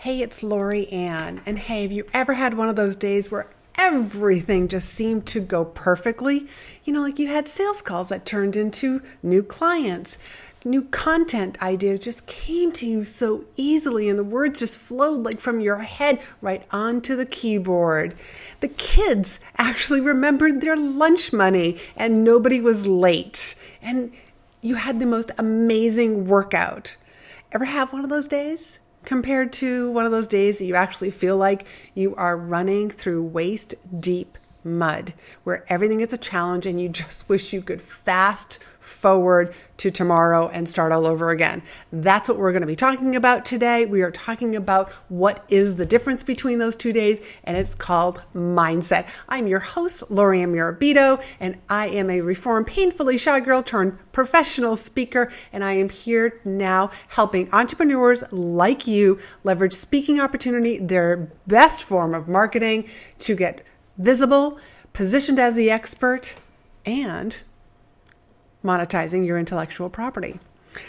Hey, it's Laurie-Ann. And hey, have you ever had one of those days where everything just seemed to go perfectly? Like you had sales calls that turned into new clients. New content ideas just came to you so easily, and the words just flowed like from your head right onto the keyboard. The kids actually remembered their lunch money, and nobody was late. And you had the most amazing workout. Ever have one of those days? Compared to one of those days that you actually feel like you are running through waist deep mud, where everything is a challenge and you just wish you could fast forward to tomorrow and start all over again. That's what we're going to be talking about today. We are talking about what is the difference between those 2 days, and it's called mindset. I'm your host, Laurie-Ann Mirabito, and I am a reformed, painfully shy girl turned professional speaker, and I am here now helping entrepreneurs like you leverage speaking opportunity, their best form of marketing, to get visible, positioned as the expert, and monetizing your intellectual property.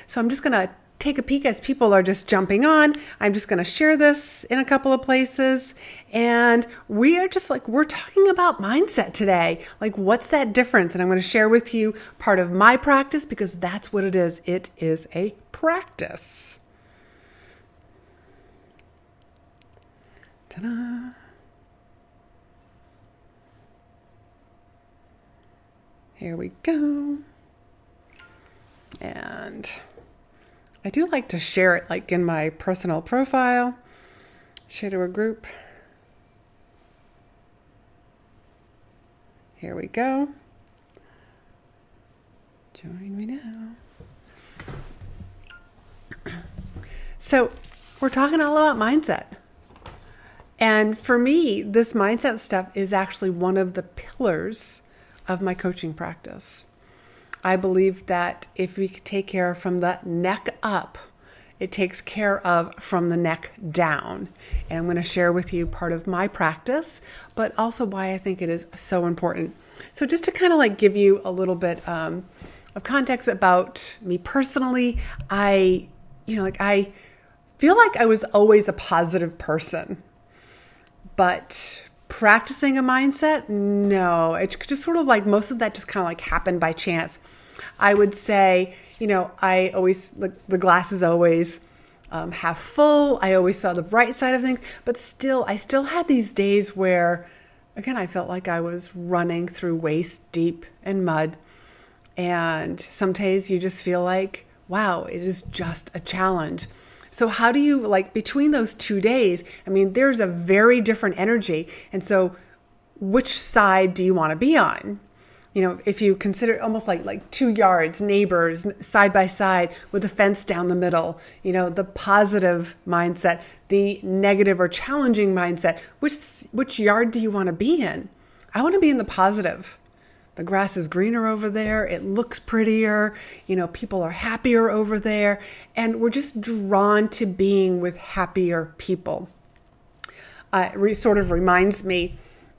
So I'm just going to take a peek as people are just jumping on. I'm just going to share this in a couple of places. And we're talking about mindset today. Like, what's that difference? And I'm going to share with you part of my practice, because that's what it is. It is a practice. Ta-da. Here we go. And I do like to share it like in my personal profile, share to a group. Here we go. Join me now. So we're talking all about mindset. And for me, this mindset stuff is actually one of the pillars of my coaching practice. I believe that if we take care from the neck up, it takes care of from the neck down. And I'm going to share with you part of my practice, but also why I think it is so important. So just to kind of like give you a little bit of context about me personally, I feel like I was always a positive person, but practicing a mindset, no, it just sort of like most of that just kind of like happened by chance. I would say, I always, the glass is always half full. I always saw the bright side of things, but I still had these days where, again, I felt like I was running through waist deep in mud. And some days you just feel like, wow, it is just a challenge. So how do you, between those 2 days, there's a very different energy. And so which side do you want to be on? If you consider almost like 2 yards, neighbors side by side with a fence down the middle, the positive mindset, the negative or challenging mindset, which yard do you want to be in? I want to be in the positive. The grass is greener over there. It looks prettier. People are happier over there. And we're just drawn to being with happier people. It sort of reminds me,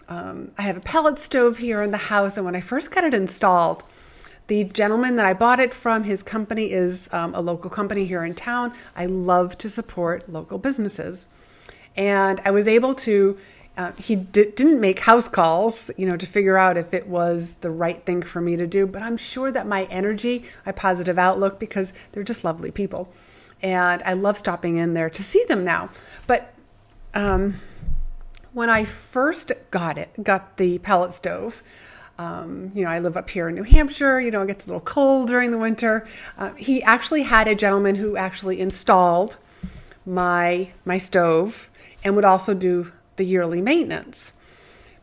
I have a pellet stove here in the house. And when I first got it installed, the gentleman that I bought it from, his company is a local company here in town. I love to support local businesses. And I was able to he didn't make house calls, to figure out if it was the right thing for me to do. But I'm sure that my energy, my positive outlook, because they're just lovely people. And I love stopping in there to see them now. But when I first got the pellet stove, I live up here in New Hampshire, it gets a little cold during the winter. He actually had a gentleman who actually installed my stove and would also do the yearly maintenance.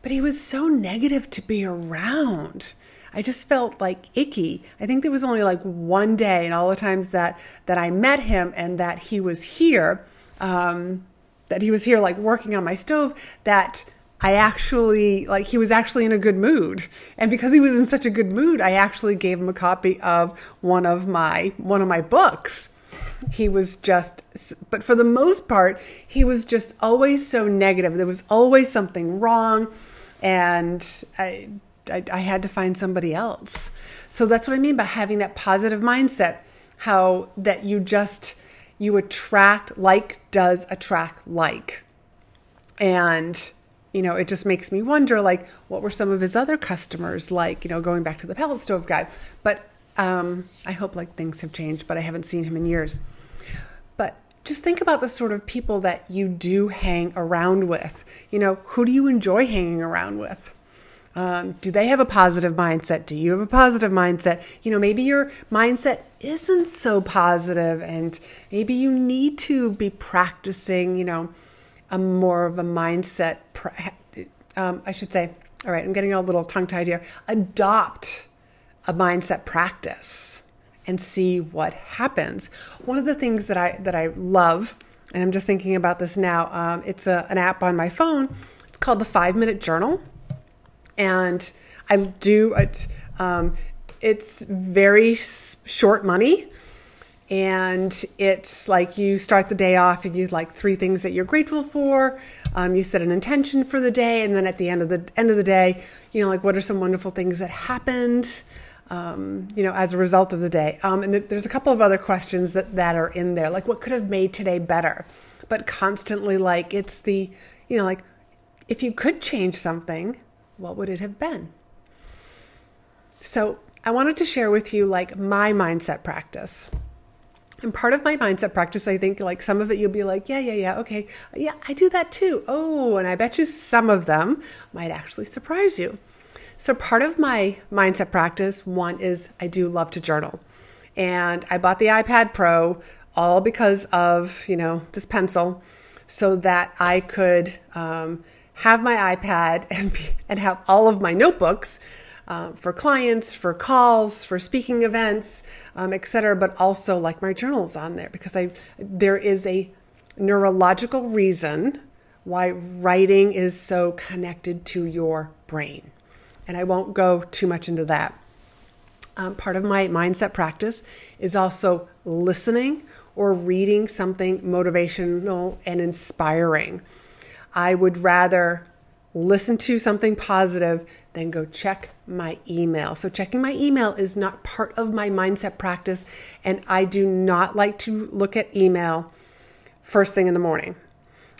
But he was so negative to be around. I just felt like icky. I think there was only like one day in all the times that I met him and that he was here, like working on my stove, that he was actually in a good mood. And because he was in such a good mood, I actually gave him a copy of one of my books. But for the most part, he was just always so negative. There was always something wrong, and I had to find somebody else. So that's what I mean by having that positive mindset, how that you just, you attract, like does attract like. And, it just makes me wonder, like, what were some of his other customers like, going back to the pellet stove guy. But I hope like things have changed, but I haven't seen him in years. But just think about the sort of people that you do hang around with. Who do you enjoy hanging around with? Do they have a positive mindset? Do you have a positive mindset? Maybe your mindset isn't so positive, and maybe you need to be practicing, a more of a mindset. I should say, all right, I'm getting a little tongue-tied here. Adopt a mindset practice and see what happens. One of the things that I love, and I'm just thinking about this now, it's an app on my phone. It's called the 5-Minute Journal. And I do it. It's very short money, and it's like you start the day off and you like 3 things that you're grateful for. You set an intention for the day, and then at the end of the day, like what are some wonderful things that happened, as a result of the day. And there's a couple of other questions that are in there, like what could have made today better. But constantly, like it's the, like if you could change something, what would it have been? So I wanted to share with you like my mindset practice. And part of my mindset practice, I think like some of it you'll be like, yeah, okay. Yeah, I do that too. Oh, and I bet you some of them might actually surprise you. So part of my mindset practice, one is I do love to journal. And I bought the iPad Pro all because of, this pencil so that I could have my iPad and have all of my notebooks for clients, for calls, for speaking events, etc. But also like my journals on there because there is a neurological reason why writing is so connected to your brain. And I won't go too much into that. Part of my mindset practice is also listening or reading something motivational and inspiring. I would rather listen to something positive than go check my email. So checking my email is not part of my mindset practice, and I do not like to look at email first thing in the morning.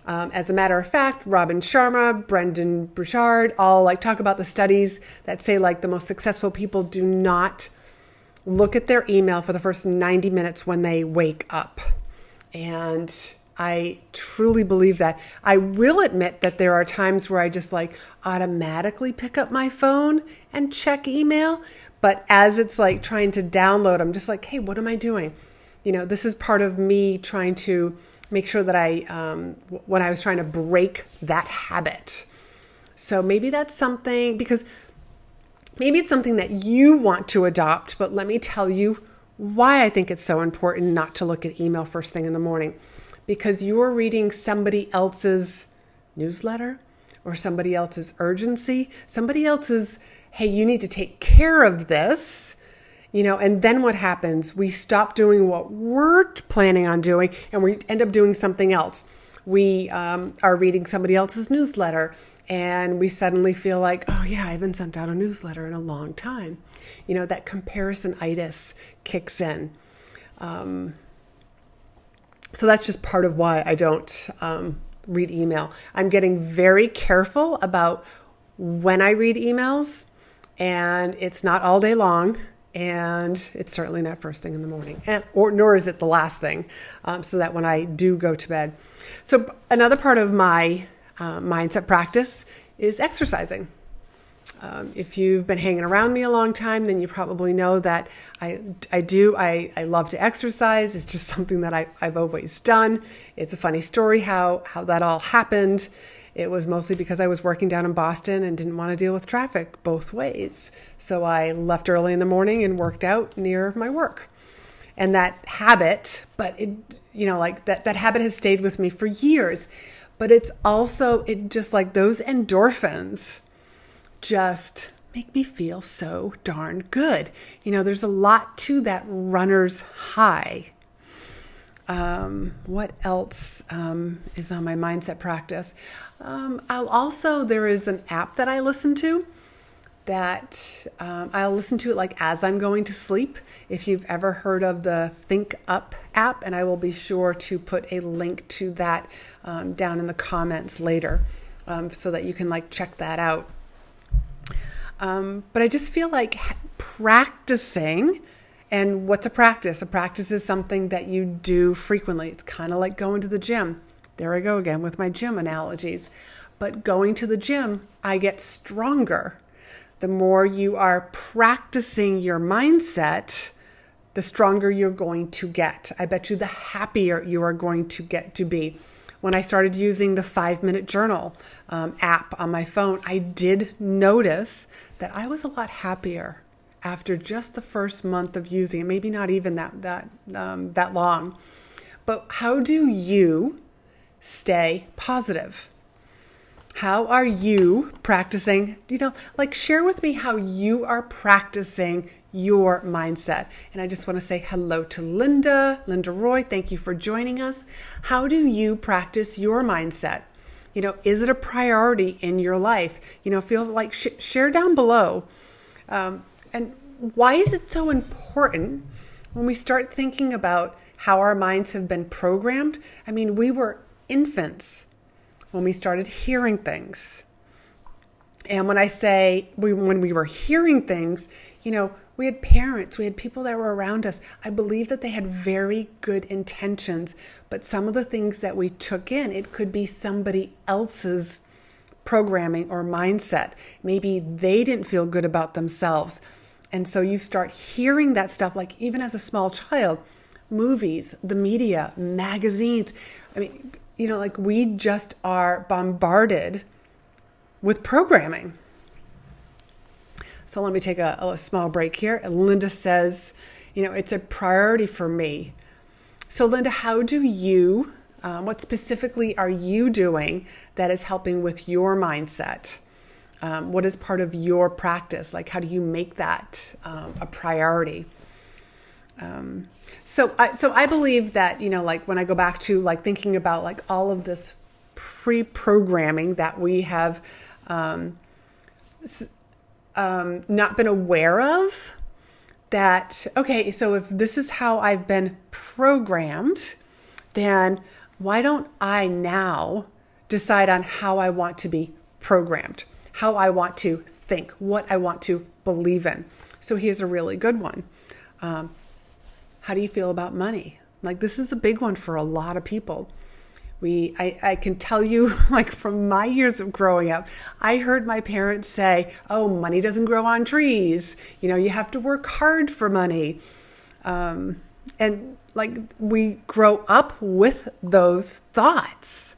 As a matter of fact, Robin Sharma, Brendan Burchard, all like talk about the studies that say like the most successful people do not look at their email for the first 90 minutes when they wake up. And I truly believe that. I will admit that there are times where I just like automatically pick up my phone and check email. But as it's like trying to download, I'm just like, hey, what am I doing? This is part of me trying to make sure that when I was trying to break that habit. So maybe that's something, because maybe it's something that you want to adopt, but let me tell you why I think it's so important not to look at email first thing in the morning. Because you're reading somebody else's newsletter or somebody else's urgency, somebody else's, hey, you need to take care of this, and then what happens? We stop doing what we're planning on doing and we end up doing something else. We are reading somebody else's newsletter and we suddenly feel like, oh yeah, I haven't sent out a newsletter in a long time. That comparison-itis kicks in. So that's just part of why I don't read email. I'm getting very careful about when I read emails, and it's not all day long, and it's certainly not first thing in the morning, nor is it the last thing, so that when I do go to bed. So another part of my mindset practice is exercising. If you've been hanging around me a long time, then you probably know that I love to exercise. It's just something that I've always done. It's a funny story how that all happened. It was mostly because I was working down in Boston and didn't want to deal with traffic both ways. So I left early in the morning and worked out near my work. And that habit, but that habit has stayed with me for years. But it's also, just like those endorphins just make me feel so darn good. There's a lot to that runner's high. What else is on my mindset practice? There is an app that I listen to that I'll listen to it like as I'm going to sleep. If you've ever heard of the Think Up app, and I will be sure to put a link to that down in the comments later, so that you can like check that out. But I just feel like practicing. And what's a practice? A practice is something that you do frequently. It's kind of like going to the gym. There I go again with my gym analogies. But going to the gym, I get stronger. The more you are practicing your mindset, the stronger you're going to get. I bet you the happier you are going to get to be. When I started using the 5-minute journal app on my phone, I did notice that I was a lot happier after just the first month of using it. Maybe not even that long. But how do you stay positive? How are you practicing? Share with me how you are practicing your mindset. And I just want to say hello to Linda Roy. Thank you for joining us. How do you practice your mindset? Is it a priority in your life? Feel like share down below. And why is it so important when we start thinking about how our minds have been programmed? I mean, we were infants when we started hearing things. And when I say when we were hearing things, we had parents, we had people that were around us. I believe that they had very good intentions, but some of the things that we took in, it could be somebody else's programming or mindset. Maybe they didn't feel good about themselves. And so you start hearing that stuff, like even as a small child, movies, the media, magazines. I mean, we just are bombarded with programming. So let me take a small break here. Linda says, it's a priority for me. So Linda, how do you, what specifically are you doing that is helping with your mindset? What is part of your practice? Like, how do you make that a priority? So I believe that, when I go back to thinking about all of this pre-programming that we have not been aware of, that, okay, so if this is how I've been programmed, then why don't I now decide on how I want to be programmed, how I want to think, what I want to believe in? So here's a really good one. How do you feel about money? This is a big one for a lot of people. I can tell you, from my years of growing up, I heard my parents say, oh, money doesn't grow on trees. You have to work hard for money. And we grow up with those thoughts.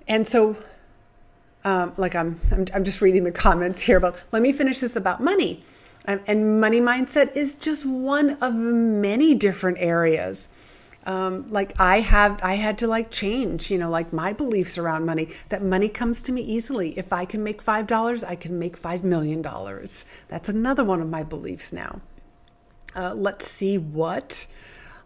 And so, I'm just reading the comments here, but let me finish this about money. And money mindset is just one of many different areas. I had to change, my beliefs around money, that money comes to me easily. If I can make $5, I can make $5 million. That's another one of my beliefs now. Let's see what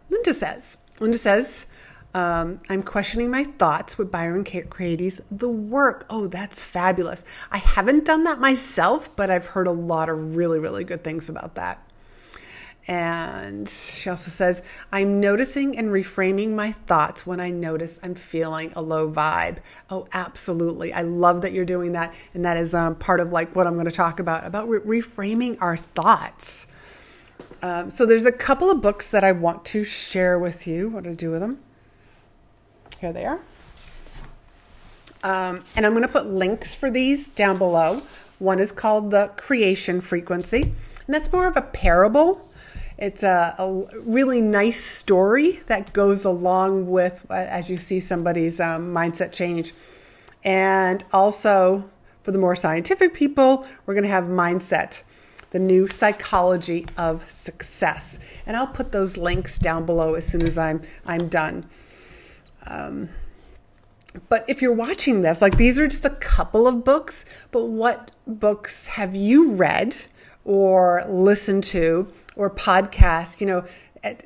Linda says. Linda says, I'm questioning my thoughts with Byron Katie's The Work. Oh, that's fabulous. I haven't done that myself, but I've heard a lot of really, really good things about that. And she also says, I'm noticing and reframing my thoughts when I notice I'm feeling a low vibe. Oh, absolutely. I love that you're doing that. And that is part of what I'm going to talk about reframing our thoughts. So there's a couple of books that I want to share with you. What do I do with them? Here they are. And I'm going to put links for these down below. One is called The Creation Frequency, and that's more of a parable. It's a really nice story that goes along with, as you see, somebody's mindset change. And also, for the more scientific people, we're going to have Mindset, the New Psychology of Success. And I'll put those links down below as soon as I'm done. But if you're watching this, these are just a couple of books, but what books have you read or listened to or podcasts?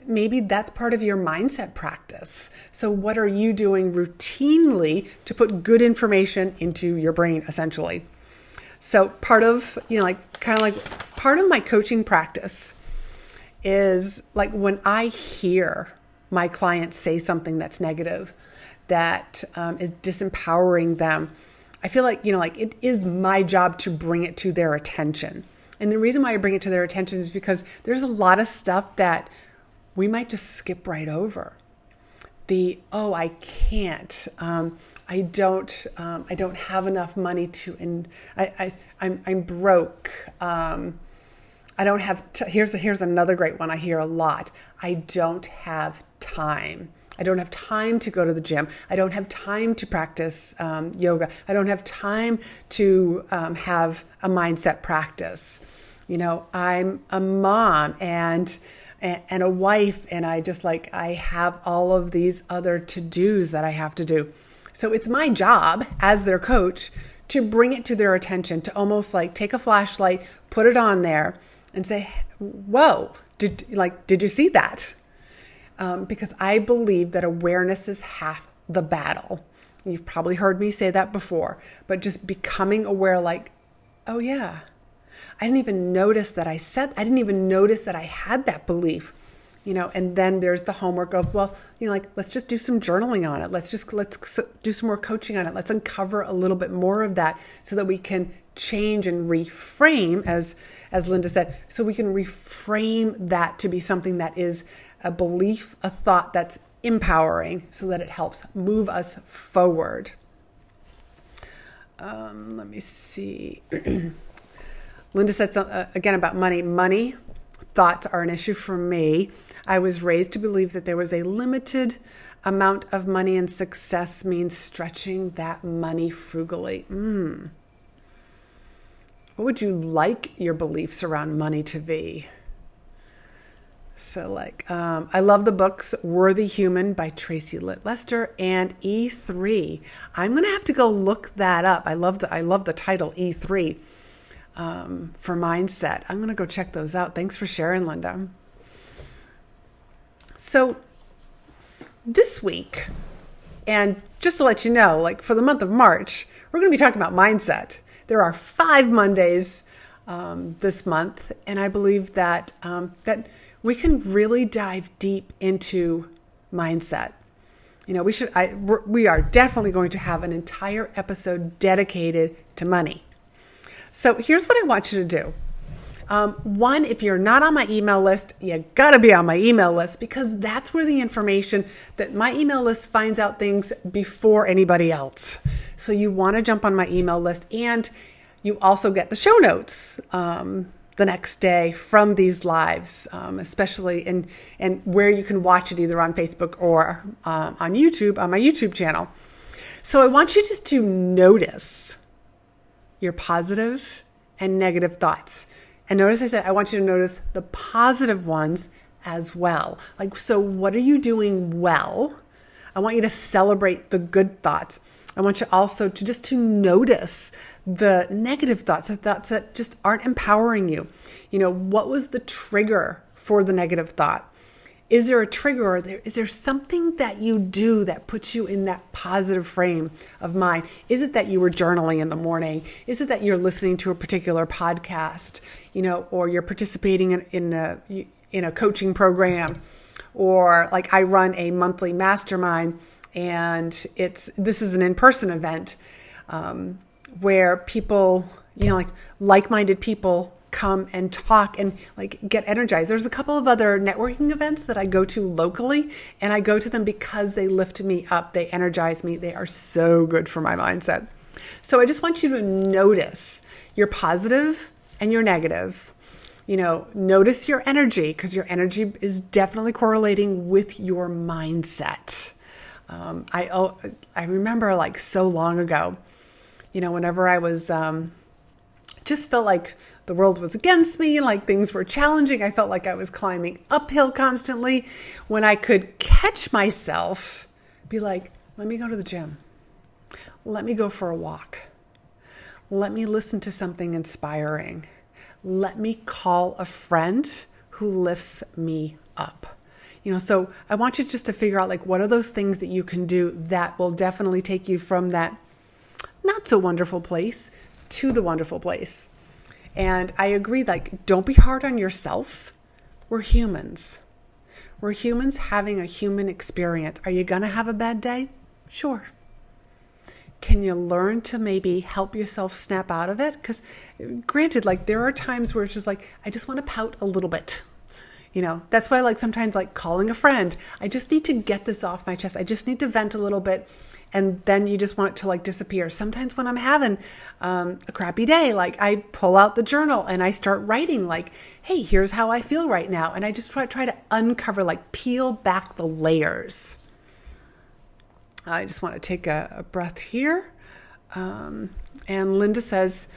Maybe that's part of your mindset practice. So what are you doing routinely to put good information into your brain, essentially? So part of, part of my coaching practice is like when I hear my clients say something that's negative, that is disempowering them, I feel like, it is my job to bring it to their attention. And the reason why I bring it to their attention is because there's a lot of stuff that we might just skip right over. I can't. I don't have enough money to, I'm broke. I don't have, here's another great one I hear a lot. I don't have time. I don't have time to go to the gym. I don't have time to practice yoga. I don't have time to have a mindset practice. I'm a mom and a wife, and I have all of these other to-dos that I have to do. So it's my job as their coach to bring it to their attention, to almost like take a flashlight, put it on there and say, whoa, did you see that? Because I believe that awareness is half the battle. You've probably heard me say that before, but just becoming aware, like, oh yeah, I didn't even notice that I didn't even notice that I had that belief, and then there's the homework of, let's just do some journaling on it. Let's do some more coaching on it. Let's uncover a little bit more of that so that we can change and reframe, as Linda said, so we can reframe that to be something that is a belief, a thought that's empowering, so that it helps move us forward. Let me see. Linda said again about money. Money thoughts are an issue for me. I was raised to believe that there was a limited amount of money and success means stretching that money frugally. What would you like your beliefs around money to be? So I love the books Worthy Human by Tracy Lester and E3. I'm going to have to go look that up. I love the title E3 for mindset. I'm going to go check those out. Thanks for sharing, Linda. So this week, and just to let you know, for the month of March, we're going to be talking about mindset. There are 5 Mondays this month, and I believe that we can really dive deep into mindset. We are definitely going to have an entire episode dedicated to money. So here's what I want you to do. One, if you're not on my email list, you gotta be on my email list, because that's where the information that my email list finds out things before anybody else. So you want to jump on my email list, and you also get the show notes the next day from these lives, especially and where you can watch it either on Facebook or on YouTube, on my YouTube channel. So I want you just to notice your positive and negative thoughts. And notice I said, I want you to notice the positive ones as well. So what are you doing well? I want you to celebrate the good thoughts. I want you also to notice the negative thoughts, the thoughts that just aren't empowering you. What was the trigger for the negative thought? Is there a trigger, or is there something that you do that puts you in that positive frame of mind? Is it that you were journaling in the morning? Is it that you're listening to a particular podcast, or you're participating in a coaching program, or I run a monthly mastermind, and this is an in-person event where people, like-minded people come and talk and get energized. There's a couple of other networking events that I go to locally, and I go to them because they lift me up. They energize me. They are so good for my mindset. So I just want you to notice your positive and your negative. Notice your energy, because your energy is definitely correlating with your mindset. I remember so long ago, whenever I was just felt like the world was against me, things were challenging. I felt like I was climbing uphill constantly, when I could catch myself, be like, let me go to the gym. Let me go for a walk. Let me listen to something inspiring. Let me call a friend who lifts me up. So I want you just to figure out what are those things that you can do that will definitely take you from that not so wonderful place to the wonderful place. And I agree, like, don't be hard on yourself. We're humans. We're humans having a human experience. Are you going to have a bad day? Sure. Can you learn to maybe help yourself snap out of it? Because granted, like, there are times where it's just like, I just want to pout a little bit. That's why, like, sometimes, like, calling a friend, I just need to get this off my chest. I just need to vent a little bit. And then you just want it to, like, disappear. Sometimes when I'm having a crappy day, like, I pull out the journal and I start writing, like, hey, here's how I feel right now. And I just try to uncover, like, peel back the layers. I just want to take a breath here. And Linda says,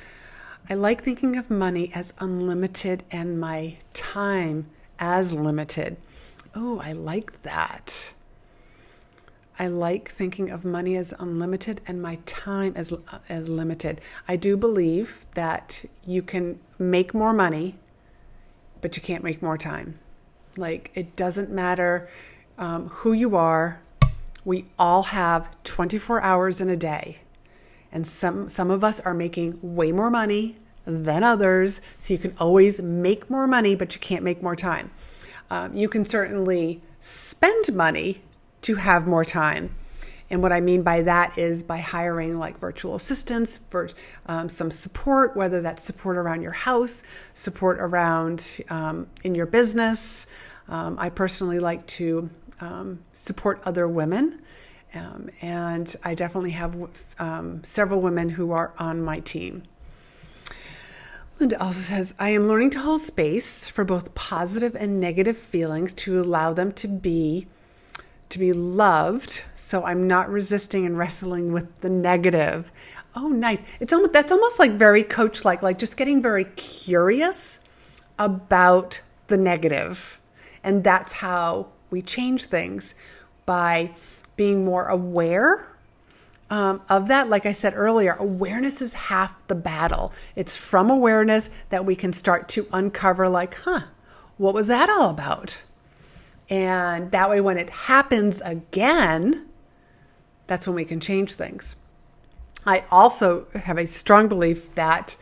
I like thinking of money as unlimited and my time as limited. Oh, I like that. I like thinking of money as unlimited and my time as limited. I do believe that you can make more money, but you can't make more time. Like, it doesn't matter who you are. We all have 24 hours in a day. And some of us are making way more money than others. So you can always make more money, but you can't make more time. You can certainly spend money to have more time. And what I mean by that is by hiring, like, virtual assistants for some support, whether that's support around your house, support around in your business. I personally like to support other women. And I definitely have several women who are on my team. Linda also says, I am learning to hold space for both positive and negative feelings to allow them to be loved. So I'm not resisting and wrestling with the negative. Oh, nice. That's almost like very coach-like just getting very curious about the negative. And that's how we change things, by being more aware of that. Like I said earlier, awareness is half the battle. It's from awareness that we can start to uncover, like, what was that all about? And that way, when it happens again, that's when we can change things. I also have a strong belief that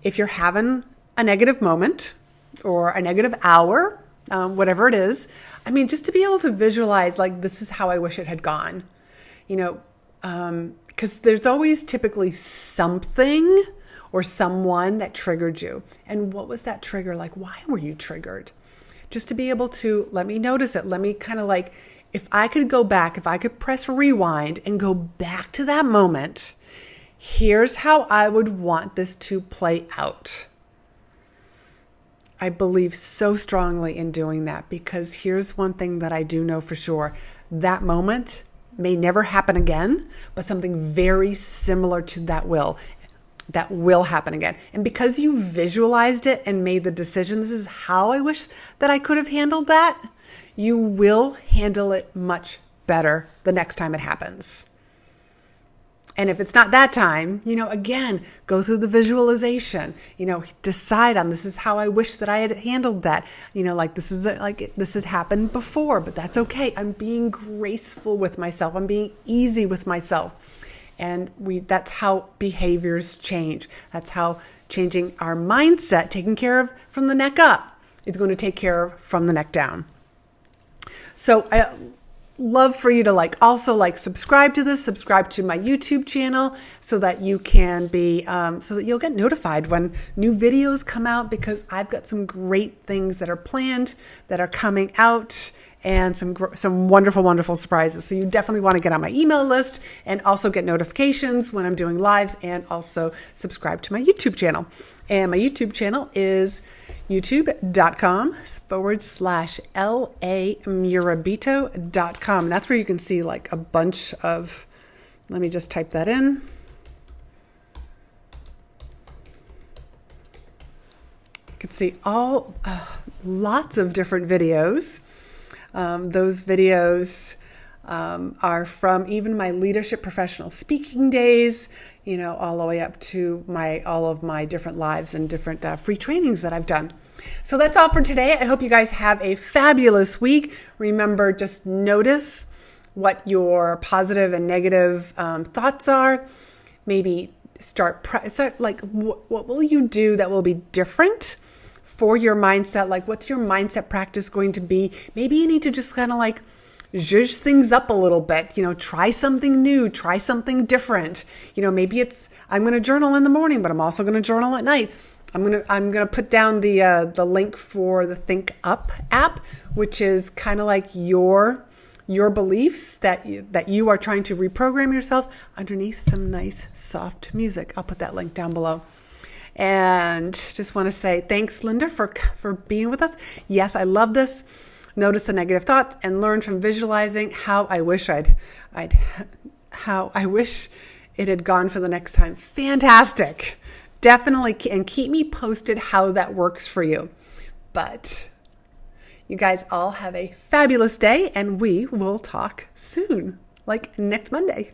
if you're having a negative moment or a negative hour, whatever it is, I mean, just to be able to visualize, like, this is how I wish it had gone, because there's always typically something or someone that triggered you. And what was that trigger? Like, why were you triggered? Just to be able to let me notice it. Let me kind of, like, if I could go back, if I could press rewind and go back to that moment, here's how I would want this to play out. I believe so strongly in doing that, because here's one thing that I do know for sure. That moment may never happen again, but something very similar to that will happen again. And because you visualized it and made the decision, this is how I wish that I could have handled that, you will handle it much better the next time it happens. And if it's not that time, again, go through the visualization, decide on, this is how I wish that I had handled that. This has happened before, but that's okay. I'm being graceful with myself. I'm being easy with myself. And that's how behaviors change. That's how changing our mindset, taking care of from the neck up, is going to take care of from the neck down. So I love for you to also subscribe to this, subscribe to my YouTube channel, so that you can be, so that you'll get notified when new videos come out, because I've got some great things that are planned, that are coming out, and some wonderful, wonderful surprises. So you definitely want to get on my email list and also get notifications when I'm doing lives, and also subscribe to my YouTube channel. And my YouTube channel is youtube.com/LAMurabito.com. And that's where you can see a bunch of, let me just type that in. You can see lots of different videos. Those videos are from even my leadership professional speaking days, all the way up to all of my different lives and different free trainings that I've done. So that's all for today. I hope you guys have a fabulous week. Remember, just notice what your positive and negative thoughts are. Maybe start like, what will you do that will be different for your mindset? Like, what's your mindset practice going to be? Maybe you need to just kind of like zhuzh things up a little bit, try something new, try something different. Maybe it's, I'm going to journal in the morning, but I'm also going to journal at night. I'm going to put down the link for the Think Up app, which is kind of like your beliefs that you are trying to reprogram yourself underneath some nice soft music. I'll put that link down below. And just want to say thanks, Linda, for being with us. Yes, I love this. Notice the negative thoughts and learn from visualizing. How I wish it had gone for the next time. Fantastic. Definitely, and keep me posted how that works for you. But you guys all have a fabulous day, and we will talk soon, like next Monday.